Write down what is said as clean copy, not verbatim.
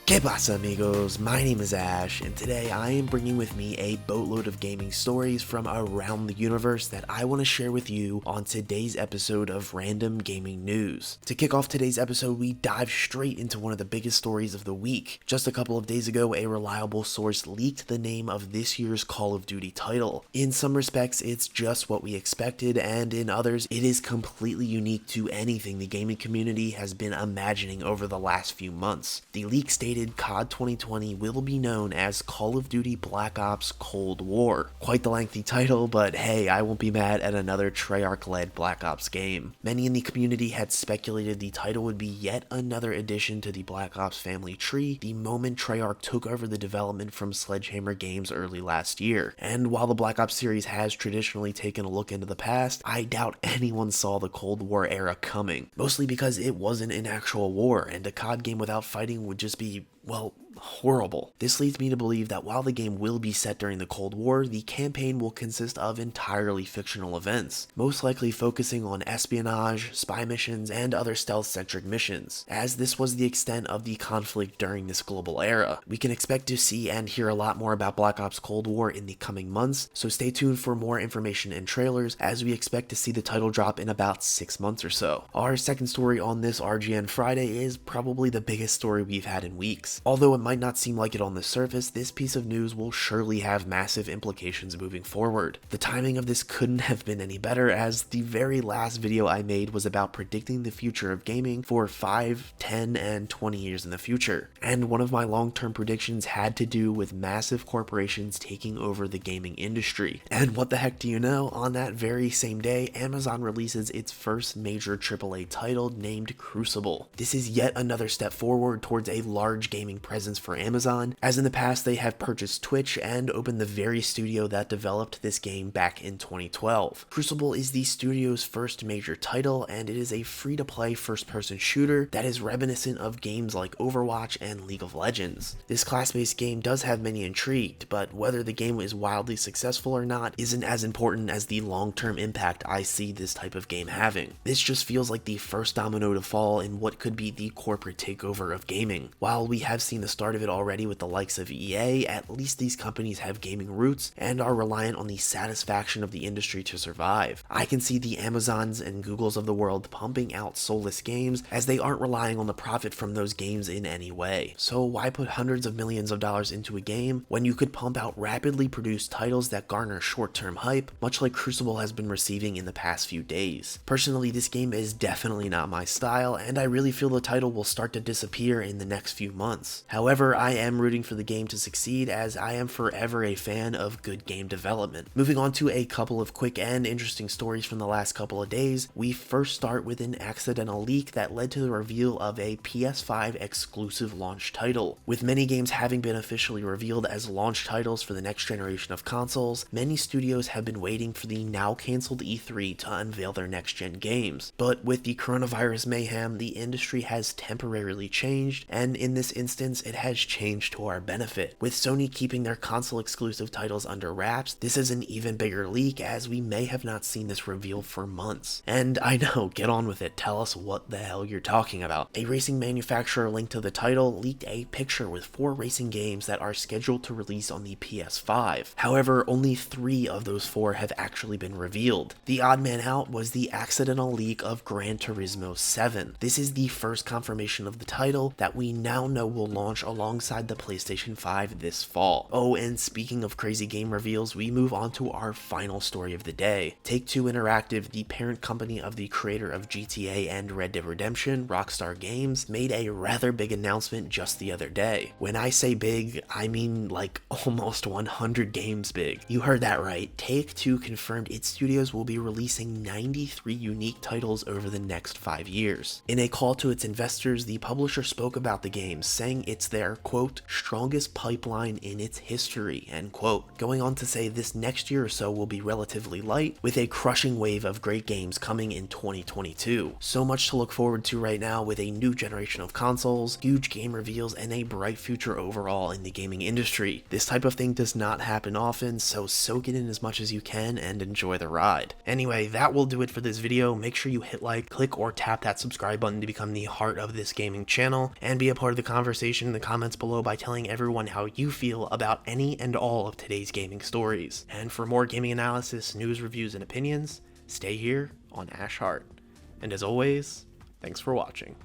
¿Qué pasa, amigos? My name is Ash, and today I am bringing with me a boatload of gaming stories from around the universe that I want to share with you on today's episode of Random Gaming News. To kick off today's episode, we dive straight into one of the biggest stories of the week. Just a couple of days ago, a reliable source leaked the name of this year's Call of Duty title. In some respects, it's just what we expected, and in others, it is completely unique to anything the gaming community has been imagining over the last few months. The leak stated COD 2020 will be known as Call of Duty Black Ops Cold War. Quite the lengthy title, but hey, I won't be mad at another Treyarch-led Black Ops game. Many in the community had speculated the title would be yet another addition to the Black Ops family tree the moment Treyarch took over the development from Sledgehammer Games early last year. And while the Black Ops series has traditionally taken a look into the past, I doubt anyone saw the Cold War era coming. Mostly because it wasn't an actual war, and a COD game without fighting would just be, well, horrible. This leads me to believe that while the game will be set during the Cold War, the campaign will consist of entirely fictional events, most likely focusing on espionage, spy missions, and other stealth-centric missions. As this was the extent of the conflict during this global era, we can expect to see and hear a lot more about Black Ops Cold War in the coming months, so stay tuned for more information and trailers as we expect to see the title drop in about 6 months or so. Our second story on this RGN Friday is probably the biggest story we've had in weeks. Although it might not seem like it on the surface, this piece of news will surely have massive implications moving forward. The timing of this couldn't have been any better, as the very last video I made was about predicting the future of gaming for 5, 10, and 20 years in the future. And one of my long-term predictions had to do with massive corporations taking over the gaming industry. And what the heck do you know? On that very same day, Amazon releases its first major AAA title named Crucible. This is yet another step forward towards a large gaming presence for Amazon, as in the past they have purchased Twitch and opened the very studio that developed this game back in 2012. Crucible is the studio's first major title, and it is a free-to-play first-person shooter that is reminiscent of games like Overwatch and League of Legends. This class-based game does have many intrigued, but whether the game is wildly successful or not isn't as important as the long-term impact I see this type of game having. This just feels like the first domino to fall in what could be the corporate takeover of gaming. While we have seen the start of it already with the likes of EA, at least these companies have gaming roots and are reliant on the satisfaction of the industry to survive. I can see the Amazons and Googles of the world pumping out soulless games as they aren't relying on the profit from those games in any way. So why put hundreds of millions of dollars into a game when you could pump out rapidly produced titles that garner short-term hype, much like Crucible has been receiving in the past few days? Personally, this game is definitely not my style, and I really feel the title will start to disappear in the next few months. However, I am rooting for the game to succeed, as I am forever a fan of good game development. Moving on to a couple of quick and interesting stories from the last couple of days, we first start with an accidental leak that led to the reveal of a PS5 exclusive launch title. With many games having been officially revealed as launch titles for the next generation of consoles, many studios have been waiting for the now cancelled E3 to unveil their next-gen games. But with the coronavirus mayhem, the industry has temporarily changed, and in this instance, it has changed to our benefit. With Sony keeping their console exclusive titles under wraps, this is an even bigger leak, as we may have not seen this revealed for months. And I know, get on with it, tell us what the hell you're talking about. A racing manufacturer linked to the title leaked a picture with 4 racing games that are scheduled to release on the PS5. However, only 3 of those 4 have actually been revealed. The odd man out was the accidental leak of Gran Turismo 7. This is the first confirmation of the title that we now know will launch alongside the PlayStation 5 this fall. Oh, and speaking of crazy game reveals, we move on to our final story of the day. Take-Two Interactive, the parent company of the creator of GTA and Red Dead Redemption, Rockstar Games, made a rather big announcement just the other day. When I say big, I mean like almost 100 games big. You heard that right. Take-Two confirmed its studios will be releasing 93 unique titles over the next 5 years. In a call to its investors, the publisher spoke about the games, saying it's their, quote, strongest pipeline in its history, end quote. Going on to say this next year or so will be relatively light, with a crushing wave of great games coming in 2022. So much to look forward to right now with a new generation of consoles, huge game reveals, and a bright future overall in the gaming industry. This type of thing does not happen often, so soak it in as much as you can and enjoy the ride. Anyway, that will do it for this video. Make sure you hit like, click, or tap that subscribe button to become the heart of this gaming channel and be a part of the conversation in the comments comments below by telling everyone how you feel about any and all of today's gaming stories. And for more gaming analysis, news, reviews, and opinions, stay here on Ash Heart. And as always, thanks for watching.